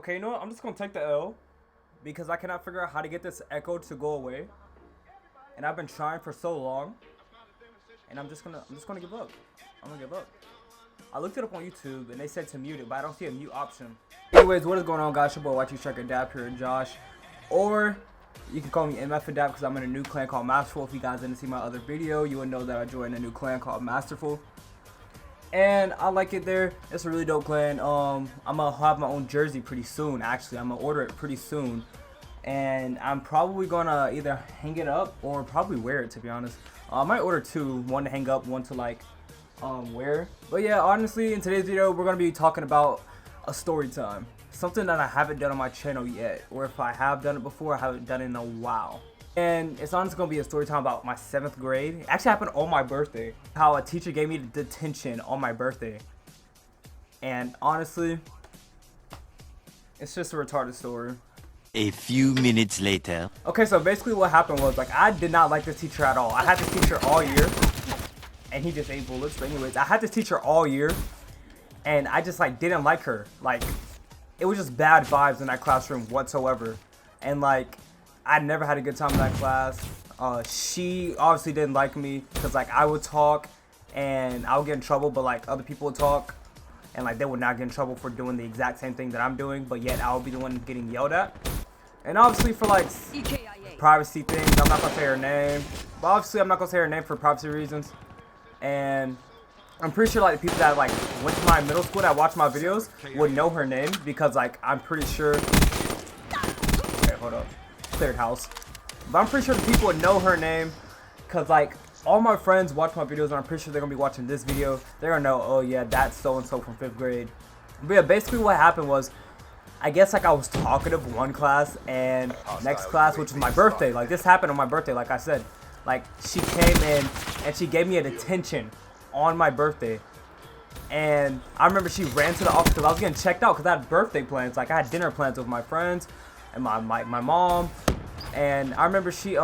Okay, you know what? I'm just gonna take the L because I cannot figure out how to get this echo to go away. And I've been trying for so long. And I'm just gonna give up. I'm gonna give up. I looked it up on YouTube and they said to mute it, but I don't see a mute option. Anyways, what is going on, guys? Your boy YT Trucker Dap here, Josh. Or you can call me MF Dap because I'm in a new clan called Masterful. If you guys didn't see my other video, you would know that I joined a new clan called Masterful. And I like it there. It's a really dope clan. I'm gonna have my own jersey pretty soon. Actually, I'm gonna order it pretty soon. And I'm probably gonna either hang it up or probably wear it, to be honest. I might order two, one to hang up, one to like wear. But yeah, honestly, in today's video, we're gonna be talking about a story time. Something that I haven't done on my channel yet, or if I have done it before, I haven't done it in a while. And it's honestly gonna be a story time about my 7th grade. It actually happened on my birthday. How a teacher gave me detention on my birthday. And honestly, it's just a retarded story. A few minutes later. Okay, so basically what happened was, like, I did not like this teacher at all. I had this teacher all year, and he just ate bullets. But anyways, I had this teacher all year, and I just, like, didn't like her. Like, it was just bad vibes in that classroom whatsoever. And, like, I never had a good time in that class. She obviously didn't like me because, like, I would talk, and I would get in trouble, but, like, other people would talk, and, like, they would not get in trouble for doing the exact same thing that I'm doing, but yet I would be the one getting yelled at. And obviously for like privacy things, I'm not gonna say her name. But obviously I'm not gonna say her name for privacy reasons. And I'm pretty sure like the people that like went to my middle school that watched my videos would know her name because like I'm pretty sure. Okay, hold up. Cleared house. But I'm pretty sure the people would know her name because like all my friends watch my videos and I'm pretty sure they're gonna be watching this video. They're gonna know, oh yeah, that's so and so from 5th grade. But yeah, basically what happened was, I guess like I was talkative one class, and next class, which was my birthday, like this happened on my birthday, like I said, like she came in and she gave me a detention on my birthday. And I remember she ran to the office because I was getting checked out because I had birthday plans. Like I had dinner plans with my friends and my mom. And I remember she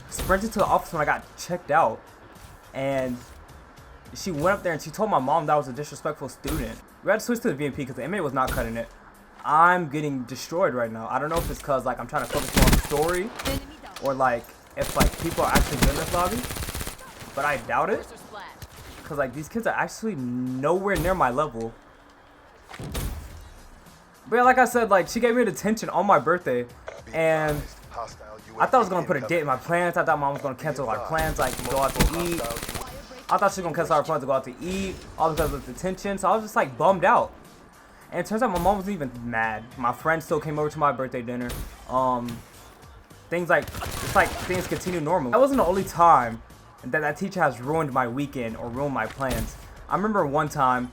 sprinted to the office when I got checked out, and she went up there and she told my mom that I was a disrespectful student. We had to switch to the VMP because the inmate was not cutting it. I'm getting destroyed right now. I don't know if it's because like I'm trying to focus more on the story, or like if like people are actually good in this lobby, but I doubt it because like these kids are actually nowhere near my level. But yeah, like I said, like she gave me a detention on my birthday, and I thought I was gonna put a date in my plans. I thought mom was gonna cancel our plans, like go out to eat. I thought she was gonna cancel our plans to go out to eat, all because of the detention. So I was just like bummed out. And it turns out my mom wasn't even mad. My friend still came over to my birthday dinner. Things like, it's like things continue normal. That wasn't the only time that teacher has ruined my weekend or ruined my plans. I remember one time,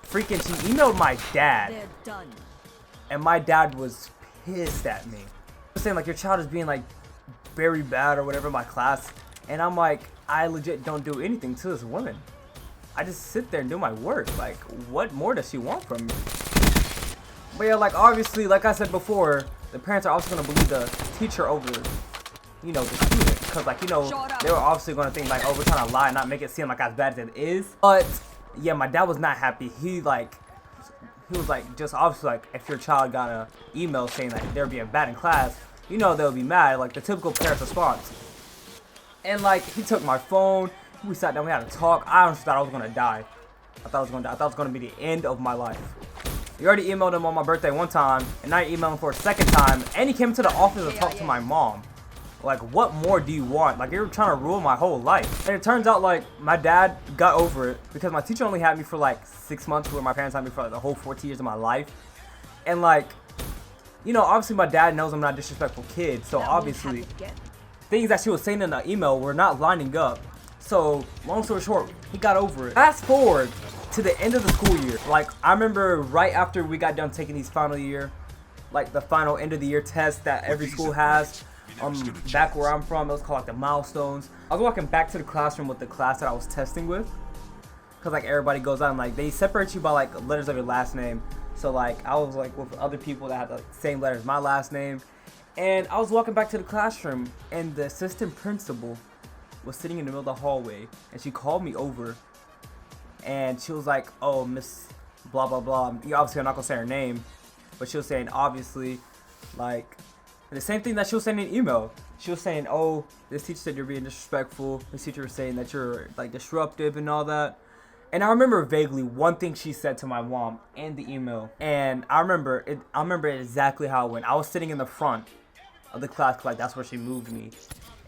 freaking, she emailed my dad. And my dad was pissed at me. Saying like, your child is being like very bad or whatever in my class. And I'm like, I legit don't do anything to this woman. I just sit there and do my work. Like, what more does she want from me? But yeah, like, obviously, like I said before, the parents are also going to believe the teacher over, you know, the student. Because, like, you know, they were obviously going to think, like, oh, we're trying to lie and not make it seem like as bad as it is. But, yeah, my dad was not happy. He was, like, just obviously, like, if your child got an email saying, like, they're being bad in class, you know they'll be mad. Like, the typical parent's response. And, like, he took my phone. We sat down, we had a talk. I honestly thought I was gonna die. I thought I was gonna die. I thought it was gonna be the end of my life. You already emailed him on my birthday one time, and now you emailed him for a second time, and he came to the office to talk to my mom. Like, what more do you want? Like, you're trying to ruin my whole life. And it turns out, like, my dad got over it because my teacher only had me for, like, 6 months, where my parents had me for, like, the whole 14 years of my life. And, like, you know, obviously my dad knows I'm not a disrespectful kid, so obviously things that she was saying in the email were not lining up. So, long story short, he got over it. Fast forward to the end of the school year. Like, I remember right after we got done taking these final year, like the final end of the year test that every school has. Back where I'm from, it was called like the milestones. I was walking back to the classroom with the class that I was testing with. Cause like everybody goes out and like they separate you by like letters of your last name. So like I was like with other people that had the same letters as my last name. And I was walking back to the classroom and the assistant principal was sitting in the middle of the hallway, and she called me over, and she was like, oh, Miss blah blah blah, you obviously are not gonna say her name, but she was saying obviously, like, the same thing that she was saying in email. She was saying, oh, this teacher said you're being disrespectful. This teacher was saying that you're like disruptive and all that. And I remember vaguely one thing she said to my mom in the email, and I remember it. I remember exactly how it went. I was sitting in the front of the class, like that's where she moved me,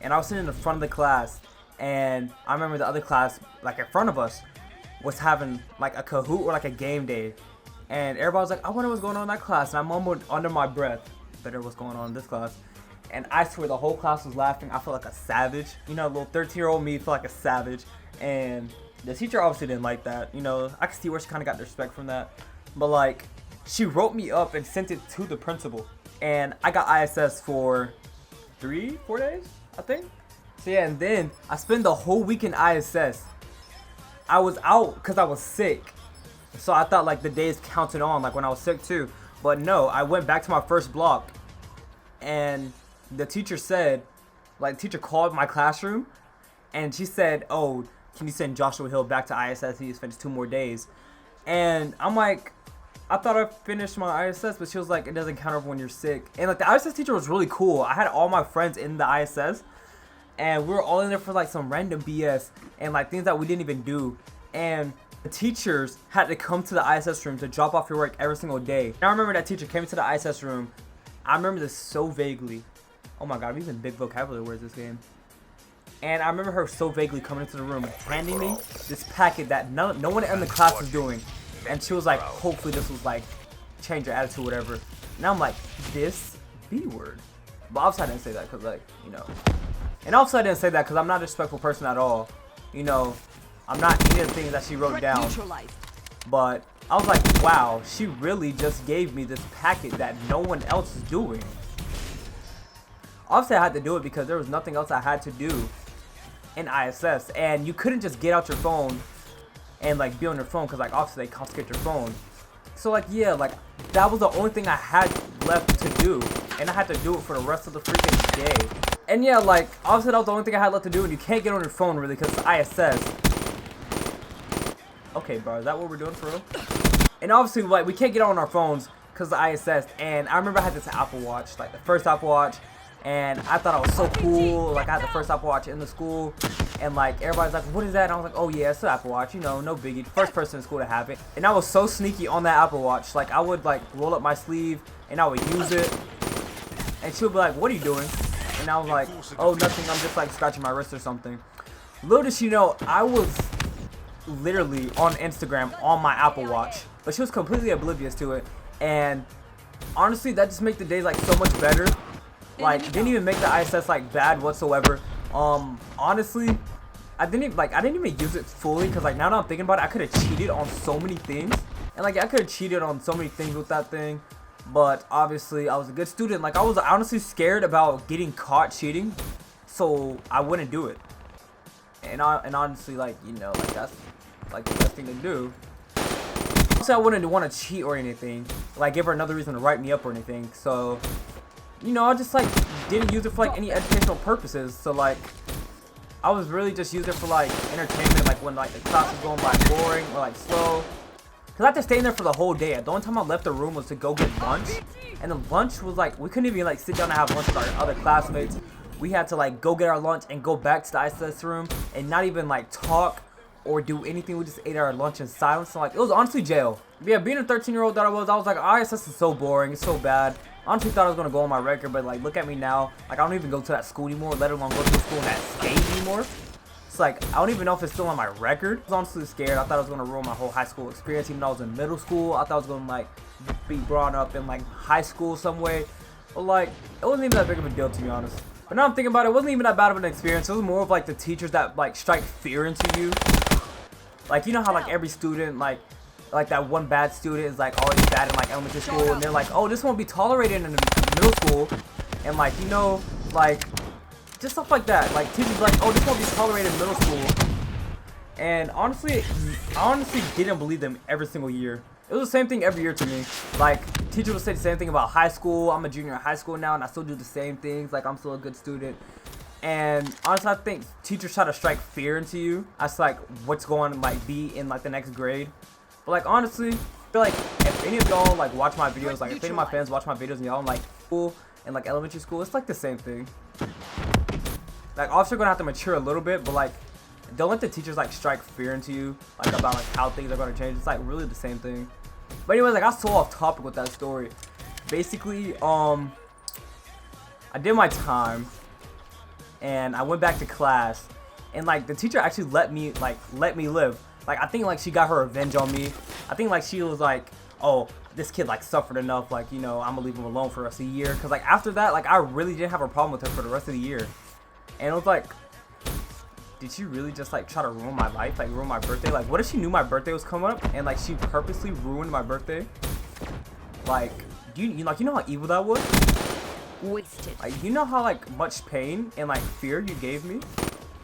and I was sitting in the front of the class, and I remember the other class, like in front of us, was having like a Kahoot or like a game day, and everybody was like, I wonder what's going on in that class, and I mumbled under my breath, better what's going on in this class. And I swear the whole class was laughing. I felt like a savage. You know, little 13-year-old me felt like a savage. And the teacher obviously didn't like that. You know, I could see where she kind of got the respect from that. But like, she wrote me up and sent it to the principal. And I got ISS for 3-4 days, I think. So yeah, and then I spent the whole week in ISS. I was out because I was sick. So I thought like the days counted on, like when I was sick too. But no, I went back to my first block. And the teacher said, like, the teacher called my classroom, and she said, oh, can you send Joshua Hill back to ISS? He's finished 2 more days. And I'm like, I thought I finished my ISS, but she was like, it doesn't count over when you're sick. And like, the ISS teacher was really cool. I had all my friends in the ISS, and we were all in there for like some random BS and like things that we didn't even do. And the teachers had to come to the ISS room to drop off your work every single day. And I remember that teacher came to the ISS room. I remember this so vaguely. Oh my god, I'm using big vocabulary words this game. And I remember her so vaguely coming into the room, handing me this packet that no one in the class was doing. And she was like, hopefully this was like, change your attitude, whatever. And I'm like, this B word. But obviously I didn't say that because like, you know. And also I didn't say that because I'm not a disrespectful person at all. You know, I'm not any of the things that she wrote down. But I was like, wow, she really just gave me this packet that no one else is doing. Obviously, I had to do it because there was nothing else I had to do in ISS. And you couldn't just get out your phone and, like, be on your phone because, like, obviously they confiscate your phone. So, like, yeah, like, that was the only thing I had left to do. And I had to do it for the rest of the freaking day. And, yeah, like, obviously that was the only thing I had left to do. And you can't get on your phone, really, because it's ISS. Okay, bro, is that what we're doing for real? And, obviously, like, we can't get on our phones because of ISS. And I remember I had this Apple Watch, like, the first Apple Watch. And I thought I was so cool. Like, I had the first Apple Watch in the school. And, like, everybody's like, what is that? And I was like, oh, yeah, it's an Apple Watch. You know, no biggie. First person in school to have it. And I was so sneaky on that Apple Watch. Like, I would, like, roll up my sleeve. And I would use it. And she would be like, what are you doing? And I was like, oh, nothing. I'm just, like, scratching my wrist or something. Little did she know, I was literally on Instagram on my Apple Watch. But she was completely oblivious to it. And, honestly, that just made the day, like, so much better. Like, didn't even make the ISS like bad whatsoever. Honestly, I didn't even use it fully because like now that I'm thinking about it, I could have cheated on so many things, and like I could have cheated on so many things with that thing. But obviously, I was a good student. Like I was honestly scared about getting caught cheating, so I wouldn't do it. And honestly, like you know, like that's like the best thing to do. Also, I wouldn't want to cheat or anything, like give her another reason to write me up or anything. So. You know, I just, like, didn't use it for, like, any educational purposes. So, like, I was really just using it for, like, entertainment, like, when, like, the class was going by boring or, like, slow. Because I had to stay in there for the whole day. The only time I left the room was to go get lunch. And the lunch was, like, we couldn't even, like, sit down and have lunch with our other classmates. We had to, like, go get our lunch and go back to the ISS room and not even, like, talk or do anything. We just ate our lunch in silence. So, like, it was honestly jail. But, yeah, being a 13-year-old that I was like, ISS is so boring. It's so bad. Honestly thought I was going to go on my record, but like look at me now. Like I don't even go to that school anymore, let alone go to a school in that state anymore. It's like I don't even know if it's still on my record. I was honestly scared. I thought I was going to ruin my whole high school experience. Even though I was in middle school, I thought I was going to like be brought up in like high school some way. But like it wasn't even that big of a deal, to be honest. But now I'm thinking about it, it wasn't even that bad of an experience. It was more of like the teachers that like strike fear into you. Like you know how like every student like that one bad student is like already bad in like elementary school, and they're like, oh, this won't be tolerated in middle school, and like you know, like just stuff like that. Like teachers like, oh, this won't be tolerated in middle school, and honestly, I honestly didn't believe them every single year. It was the same thing every year to me. Like teachers would say the same thing about high school. I'm a junior in high school now, and I still do the same things. Like I'm still a good student. And honestly, I think teachers try to strike fear into you as like what's going to like be in like the next grade. But like honestly, I feel like if if any of y'all like watch my videos, like if any of my fans watch my videos and y'all in like school and like elementary school, it's like the same thing. Like obviously you're gonna have to mature a little bit, but like don't let the teachers like strike fear into you like about like how things are gonna change. It's like really the same thing. But anyways, I got so off topic with that story. Basically, I did my time and I went back to class, and like the teacher actually let me live. Like I think like she got her revenge on me. I think like she was like, oh, this kid like suffered enough, like, you know, I'm gonna leave him alone for the rest of the year. Cause like after that, like I really didn't have a problem with her for the rest of the year. And it was like, did she really just like try to ruin my life, like ruin my birthday? Like what if she knew my birthday was coming up and like she purposely ruined my birthday? Like you know how evil that was? Wasted. Like you know how like much pain and like fear you gave me?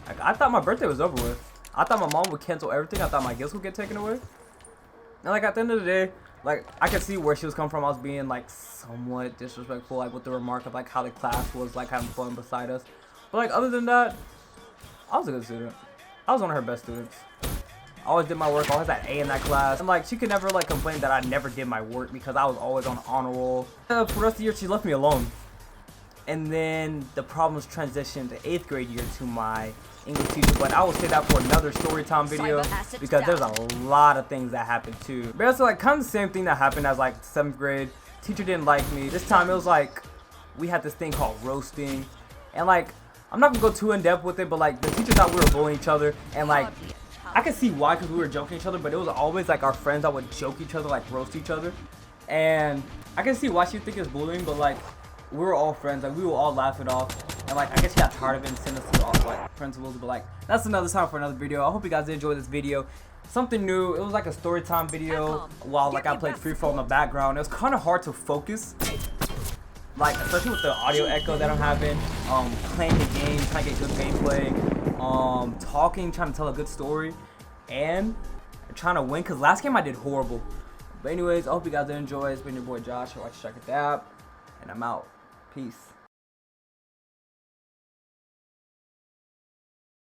Like I thought my birthday was over with. I thought my mom would cancel everything. I thought my gifts would get taken away. And like at the end of the day, like I could see where she was coming from. I was being like somewhat disrespectful, like with the remark of like how the class was like having fun beside us. But like other than that, I was a good student. I was one of her best students. I always did my work, always had A in that class. And like she could never like complain that I never did my work because I was always on honor roll. For the rest of the year, she left me alone. And then the problems transitioned to 8th grade year to my English teacher, but I will say that for another story time video because there's a lot of things that happened too. But also like kind of the same thing that happened as like 7th grade. Teacher didn't like me. This time it was like we had this thing called roasting, and like I'm not gonna go too in depth with it, but like the teacher thought we were bullying each other, and like I could see why because we were joking each other, but it was always like our friends that would joke each other, like roast each other, and I can see why she would think it's bullying, but like we were all friends, like we were all laughing off, and like I guess she got tired of it and sent us to all like principals. But like that's another time for another video. I hope you guys enjoyed this video. Something new. It was like a story time video while like I played free throw in the background. It was kind of hard to focus, like especially with the audio echo that I'm having. Playing the game, trying to get good gameplay, talking, trying to tell a good story, and trying to win. Cause last game I did horrible. But anyways, I hope you guys enjoy. It's been your boy Josh. Watch check it out, and I'm out. Peace.